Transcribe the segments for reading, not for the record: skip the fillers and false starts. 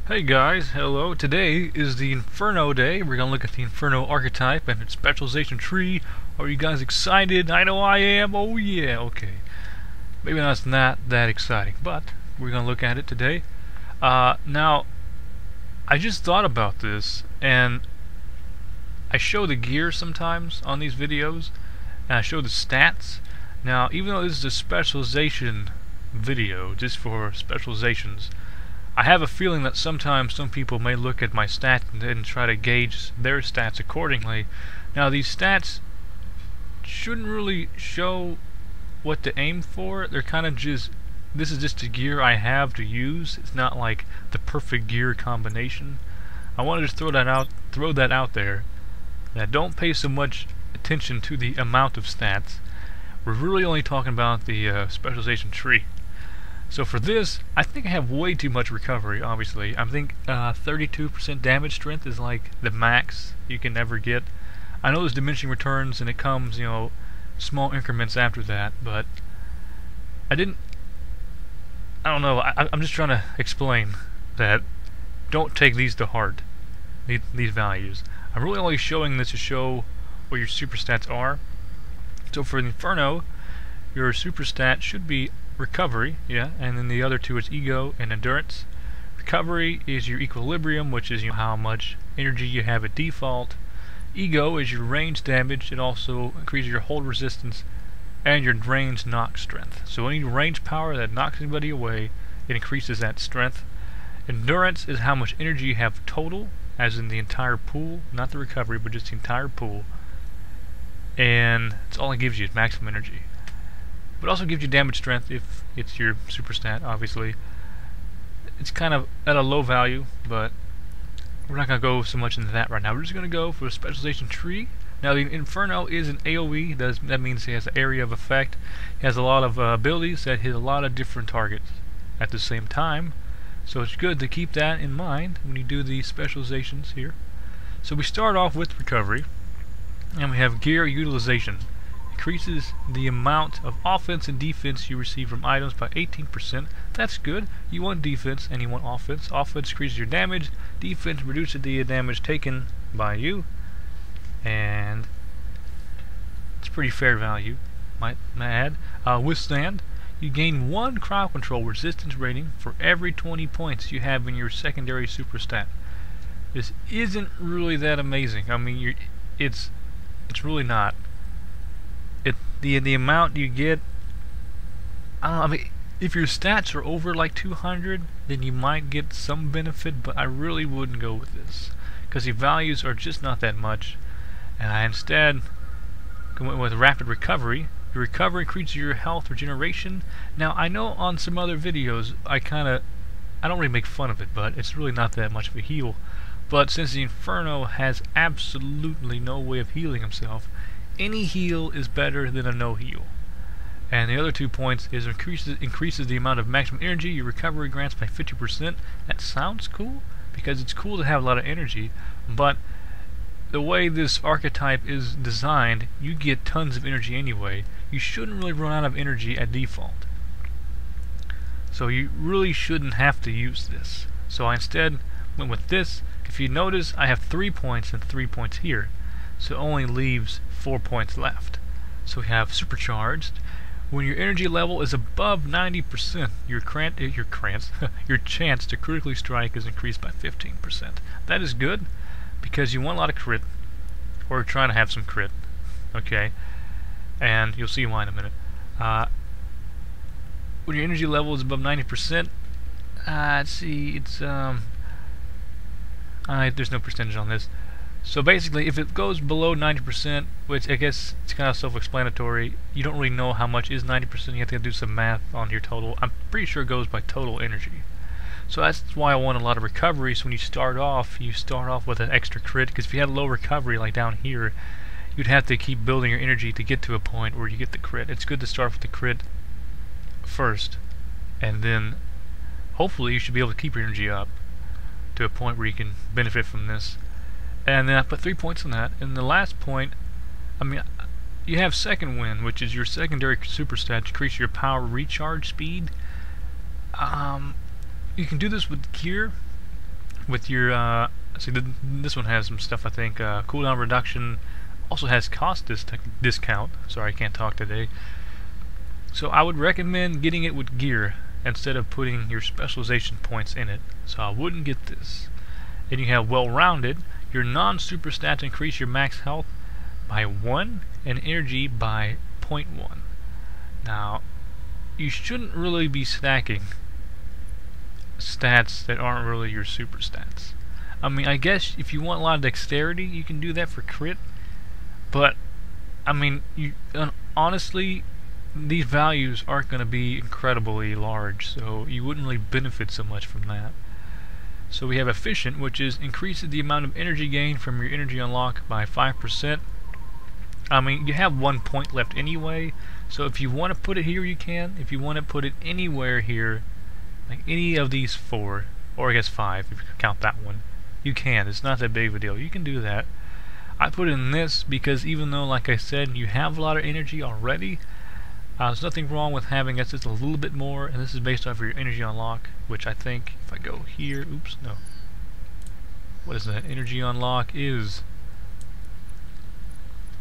Hey guys, hello. Today is the Inferno day. We're gonna look at the Inferno archetype and its specialization tree. Are you guys excited? I know I am. Oh yeah, okay. Maybe that's not that exciting, but we're gonna look at it today. Now, I just thought about this, and I show the gear sometimes on these videos, and I show the stats. Now, even though this is a specialization video, just for specializations, I have a feeling that sometimes some people may look at my stats and try to gauge their stats accordingly. Now, these stats shouldn't really show what to aim for. They're kind of just, this is just the gear I have to use. It's not like the perfect gear combination. I wanted to throw that out there. Now, don't pay so much attention to the amount of stats. We're really only talking about the specialization tree. So for this, I think I have way too much recovery, obviously. I think 32% damage strength is like the max you can ever get. I know there's diminishing returns and it comes, small increments after that, but I don't know, I'm just trying to explain that don't take these to heart, these values. I'm really only showing this to show what your super stats are. So for the Inferno, your super stat should be recovery, and then the other two is ego and endurance. Recovery is your equilibrium, which is how much energy you have at default. Ego is your range damage. It also increases your hold resistance and your range knock strength. So any range power that knocks anybody away, it increases that strength. Endurance is how much energy you have total, as in the entire pool, not the recovery, but just the entire pool. And it's all it gives you is maximum energy. But also gives you damage strength if it's your super stat, obviously. It's kind of at a low value, but we're not going to go so much into that right now. We're just going to go for a specialization tree. Now the Inferno is an AoE, that means he has an area of effect. He has a lot of abilities that hit a lot of different targets at the same time. So it's good to keep that in mind when you do the specializations here. So we start off with recovery, and we have gear utilization. Increases the amount of offense and defense you receive from items by 18%. That's good. You want defense and you want offense. Offense increases your damage. Defense reduces the damage taken by you. And it's pretty fair value, might add. Withstand. You gain 1 crowd control resistance rating for every 20 points you have in your secondary super stat. This isn't really that amazing. I mean, it's really not. The amount you get, I don't know, I mean, if your stats are over like 200, then you might get some benefit, but I really wouldn't go with this, because the values are just not that much, and I instead went with rapid recovery. Your recovery increases your health regeneration. Now, I know on some other videos, I don't really make fun of it, but it's really not that much of a heal. But since the Inferno has absolutely no way of healing himself, any heal is better than a no heal. And the other 2 points is increases the amount of maximum energy your recovery grants by 50%. That sounds cool, because it's cool to have a lot of energy, but the way this archetype is designed, you get tons of energy anyway. You shouldn't really run out of energy at default. So you really shouldn't have to use this. So I instead went with this. If you notice, I have 3 points and 3 points here. So it only leaves 4 points left. So we have supercharged. When your energy level is above 90%, your chance to critically strike is increased by 15%. That is good, because you want a lot of crit, or trying to have some crit. Okay, and you'll see why in a minute. When your energy level is above 90%, let's see, it's there's no percentage on this. So basically, if it goes below 90%, which I guess it's kind of self-explanatory, you don't really know how much is 90%, you have to do some math on your total. I'm pretty sure it goes by total energy. So that's why I want a lot of recovery, so when you start off with an extra crit, because if you had low recovery like down here, you'd have to keep building your energy to get to a point where you get the crit. It's good to start with the crit first, and then hopefully you should be able to keep your energy up to a point where you can benefit from this. And then I put 3 points on that. And the last point, I mean, you have second wind, which is your secondary super stat to increase your power recharge speed. You can do this with gear, with your see this one has some stuff I think. Cooldown reduction, also has cost discount. Sorry, I can't talk today. So I would recommend getting it with gear instead of putting your specialization points in it. So I wouldn't get this. And you have well-rounded. Your non-super stats increase your max health by 1 and energy by 0.1. Now, you shouldn't really be stacking stats that aren't really your super stats. I mean, I guess if you want a lot of dexterity, you can do that for crit. But, I mean, honestly, these values aren't going to be incredibly large, so you wouldn't really benefit so much from that. So we have efficient, which is increases the amount of energy gain from your energy unlock by 5%. I mean, you have 1 point left anyway, so if you want to put it here, you can. If you want to put it anywhere here, like any of these 4, or I guess 5 if you count that one, you can. It's not that big of a deal. You can do that. I put it in this because even though, like I said, you have a lot of energy already, there's nothing wrong with having just a little bit more, and this is based off of your energy unlock, which I think, if I go here, oops, no. What is that? Energy unlock is,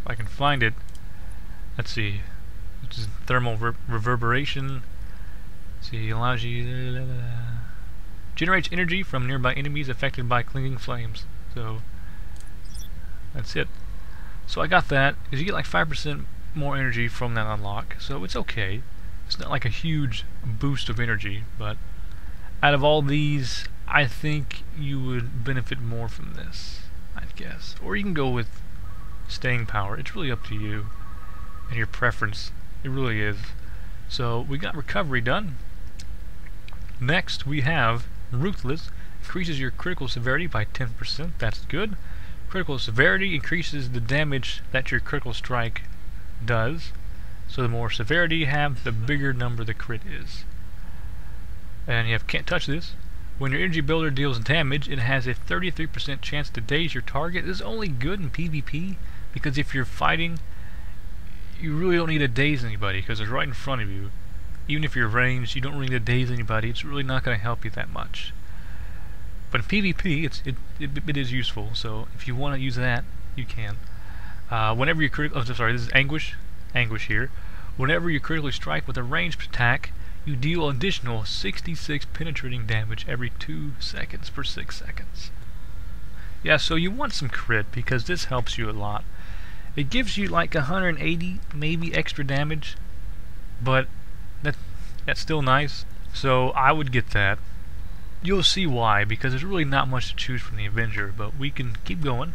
if I can find it, let's see, which is thermal reverberation. Let's see, allows you, generates energy from nearby enemies affected by clinging flames. So, that's it. So I got that, because you get like 5% more energy from that unlock, so it's okay. It's not like a huge boost of energy, but out of all these, I think you would benefit more from this, I'd guess. Or you can go with staying power. It's really up to you and your preference. It really is. So we got recovery done. Next we have ruthless. Increases your critical severity by 10%. That's good. Critical severity increases the damage that your critical strike does. So the more severity you have, the bigger number the crit is. And you have can't touch this. When your energy builder deals damage, it has a 33% chance to daze your target. This is only good in PvP because if you're fighting, you really don't need to daze anybody because it's right in front of you. Even if you're ranged, you don't really need to daze anybody. It's really not going to help you that much. But in PvP, it is useful. So if you want to use that, you can. Whenever you this is anguish here. Whenever you critically strike with a ranged attack, you deal additional 66 penetrating damage every 2 seconds per 6 seconds. Yeah, so you want some crit because this helps you a lot. It gives you like 180 maybe extra damage, but that's still nice. So I would get that. You'll see why, because there's really not much to choose from the Avenger, but we can keep going.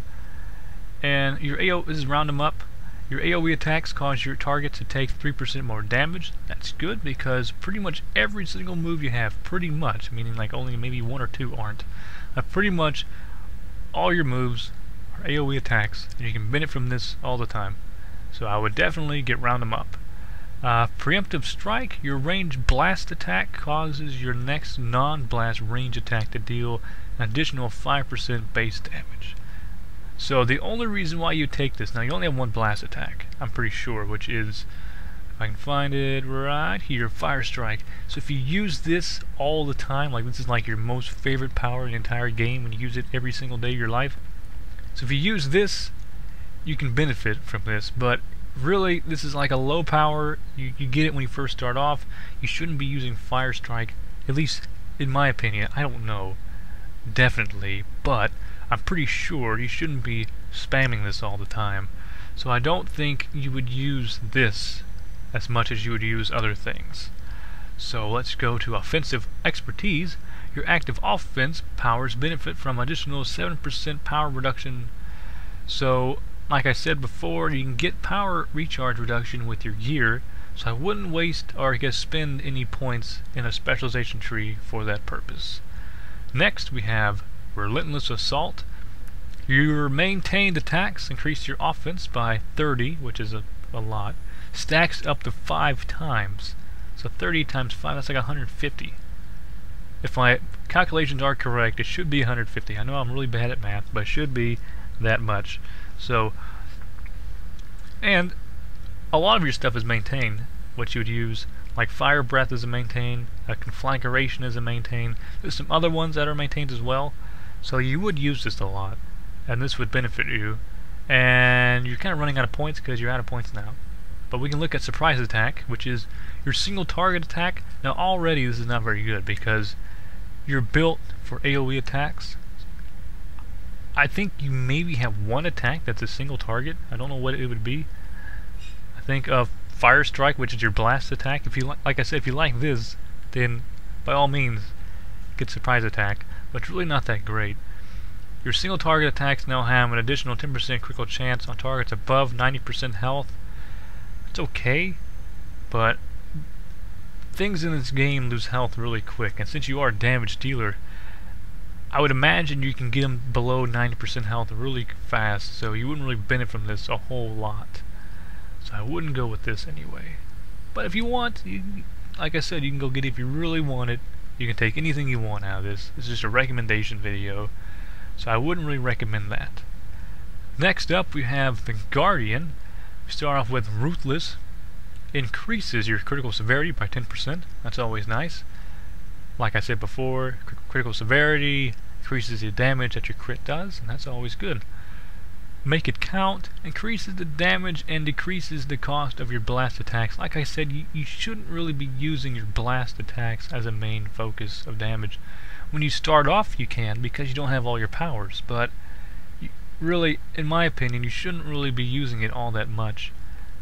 And your this is round them up. Your AoE attacks cause your target to take 3% more damage. That's good because pretty much every single move you have, pretty much, meaning like only maybe 1 or 2 aren't, pretty much all your moves are AoE attacks, and you can benefit from this all the time. So I would definitely get round them up. Preemptive strike, your ranged blast attack causes your next non-blast range attack to deal an additional 5% base damage. So the only reason why you take this, now you only have 1 blast attack, I'm pretty sure, which is, if I can find it right here, Fire Strike. So if you use this all the time, like this is like your most favorite power in the entire game and you use it every single day of your life. So if you use this, you can benefit from this, but really this is like a low power, you get it when you first start off. You shouldn't be using Fire Strike, at least in my opinion. I don't know, definitely, but I'm pretty sure you shouldn't be spamming this all the time. So I don't think you would use this as much as you would use other things. So let's go to offensive expertise. Your active offense powers benefit from additional 7% power reduction. So like I said before, you can get power recharge reduction with your gear, so I wouldn't waste or I guess spend any points in a specialization tree for that purpose. Next we have Relentless Assault. Your maintained attacks increase your offense by 30, which is a lot. Stacks up to 5 times. So 30 times 5, that's like 150. If my calculations are correct, it should be 150. I know I'm really bad at math, but it should be that much. So, and a lot of your stuff is maintained, what you would use, like Fire Breath is a maintain, Conflagration is a maintain. There's some other ones that are maintained as well. So you would use this a lot, and this would benefit you. And you're kind of running out of points because you're out of points now. But we can look at surprise attack, which is your single target attack. Now already this is not very good because you're built for AoE attacks. I think you maybe have one attack that's a single target. I don't know what it would be. I think of Fire Strike, which is your blast attack. If you like I said, if you like this, then by all means get surprise attack, but it's really not that great. Your single target attacks now have an additional 10% critical chance on targets above 90% health. It's okay, but things in this game lose health really quick, and since you are a damage dealer, I would imagine you can get them below 90% health really fast, so you wouldn't really benefit from this a whole lot. So I wouldn't go with this anyway. But if you want, like I said, you can go get it if you really want it. You can take anything you want out of this. This is just a recommendation video, so I wouldn't really recommend that. Next up we have the Guardian. We start off with Ruthless. Increases your critical severity by 10%. That's always nice. Like I said before, critical severity increases the damage that your crit does, and that's always good. Make It Count increases the damage and decreases the cost of your blast attacks. Like I said, you shouldn't really be using your blast attacks as a main focus of damage. When you start off you can, because you don't have all your powers, but really, in my opinion, you shouldn't really be using it all that much.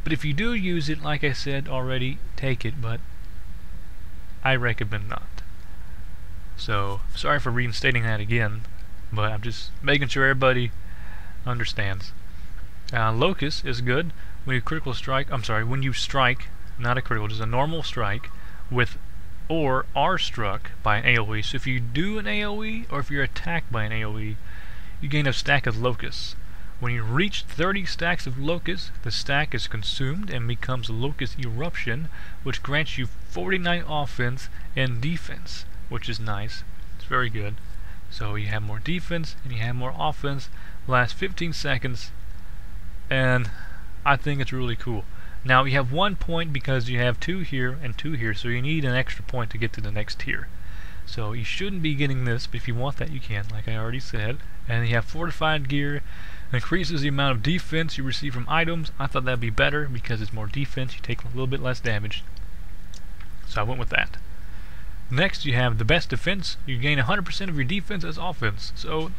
But if you do use it, like I said already, take it, but I recommend not. So, sorry for reinstating that again, but I'm just making sure everybody understands. Locust is good when you critical strike. When you strike, not a critical, just a normal strike with or are struck by an AoE. So if you do an AoE or if you're attacked by an AoE, you gain a stack of locusts. When you reach 30 stacks of locusts, the stack is consumed and becomes Locust Eruption, which grants you 49 offense and defense, which is nice. It's very good. So you have more defense and you have more offense. Lasts 15 seconds, and I think it's really cool. Now you have 1 point because you have 2 here and 2 here, so you need an extra point to get to the next tier. So you shouldn't be getting this, but if you want that you can, like I already said. And you have fortified gear, increases the amount of defense you receive from items. I thought that'd be better because it's more defense, you take a little bit less damage. So I went with that. Next you have the best defense. You gain 100% of your defense as offense. So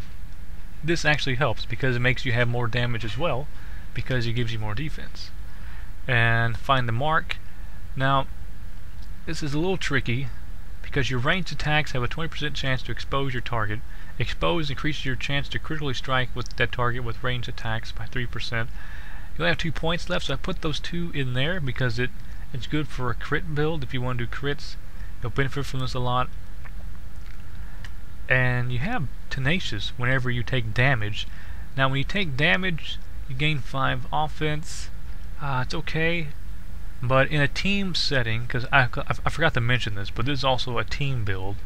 this actually helps because it makes you have more damage as well, because it gives you more defense. And Find the Mark. Now this is a little tricky because your ranged attacks have a 20% chance to expose your target. Expose increases your chance to critically strike with that target with ranged attacks by 3%. You'll have 2 points left, so I put those 2 in there because it's good for a crit build. If you want to do crits, you'll benefit from this a lot. And you have Tenacious whenever you take damage. Now when you take damage, you gain 5 offense. It's okay, but in a team setting, because I forgot to mention this, but this is also a team build,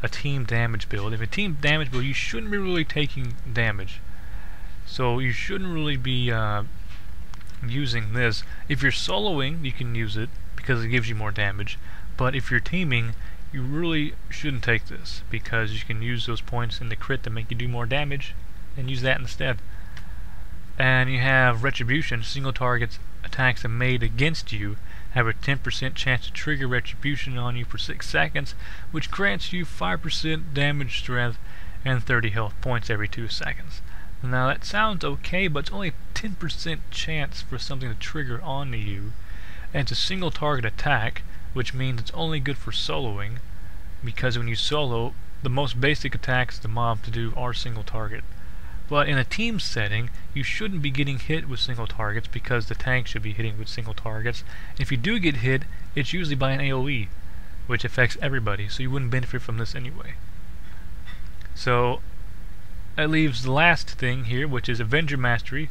a team damage build. If a team damage build, you shouldn't be really taking damage, so you shouldn't really be using this. If you're soloing, you can use it because it gives you more damage, but if you're teaming, you really shouldn't take this because you can use those points in the crit to make you do more damage and use that instead. And you have Retribution. Single targets attacks are made against you have a 10% chance to trigger Retribution on you for 6 seconds, which grants you 5% damage strength and 30 health points every 2 seconds. Now that sounds okay, but it's only a 10% chance for something to trigger onto you, and it's a single target attack, which means it's only good for soloing, because when you solo, the most basic attacks the mob to do are single target. But in a team setting, you shouldn't be getting hit with single targets because the tank should be hitting with single targets. If you do get hit, it's usually by an AoE, which affects everybody, so you wouldn't benefit from this anyway. So that leaves the last thing here, which is Avenger Mastery.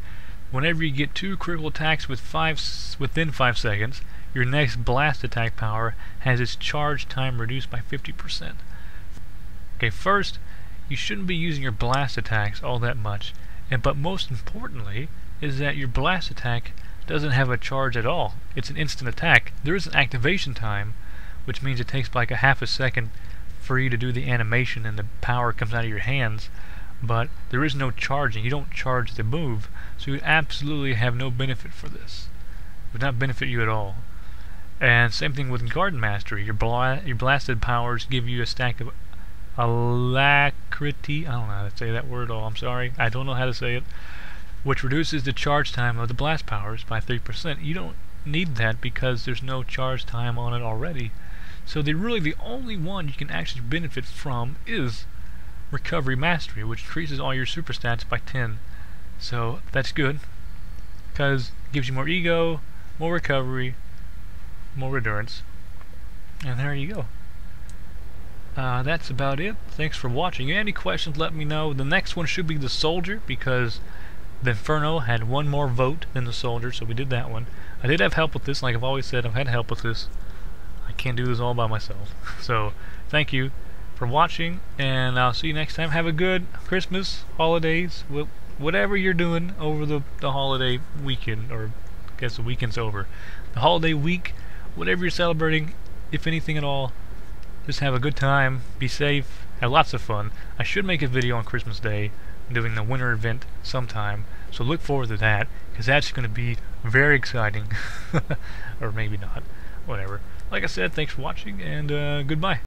Whenever you get 2 critical attacks within 5 seconds, your next blast attack power has its charge time reduced by 50%. Okay, first, you shouldn't be using your blast attacks all that much, but most importantly is that your blast attack doesn't have a charge at all. It's an instant attack. There is an activation time, which means it takes like a half a second for you to do the animation and the power comes out of your hands, but there is no charging. You don't charge the move, so you absolutely have no benefit for this. It would not benefit you at all. And same thing with Garden Mastery. Your blasted powers give you a stack of alacrity. I don't know how to say that word at all. I'm sorry. I don't know how to say it. Which reduces the charge time of the blast powers by 3%. You don't need that because there's no charge time on it already. So really the only one you can actually benefit from is Recovery Mastery, which increases all your super stats by 10. So that's good because it gives you more ego, more recovery, more endurance, and there you go. That's about it. Thanks for watching. If you have any questions, let me know. The next one should be the Soldier, because the Inferno had one more vote than the Soldier, so we did that one. I did have help with this. Like I've always said, I've had help with this. I can't do this all by myself. So thank you for watching, and I'll see you next time. Have a good Christmas, holidays, whatever you're doing over the holiday weekend, or I guess the weekend's over. The holiday week, whatever you're celebrating, if anything at all, just have a good time, be safe, have lots of fun. I should make a video on Christmas Day doing the winter event sometime, so look forward to that, because that's going to be very exciting. Or maybe not, whatever. Like I said, thanks for watching, and goodbye.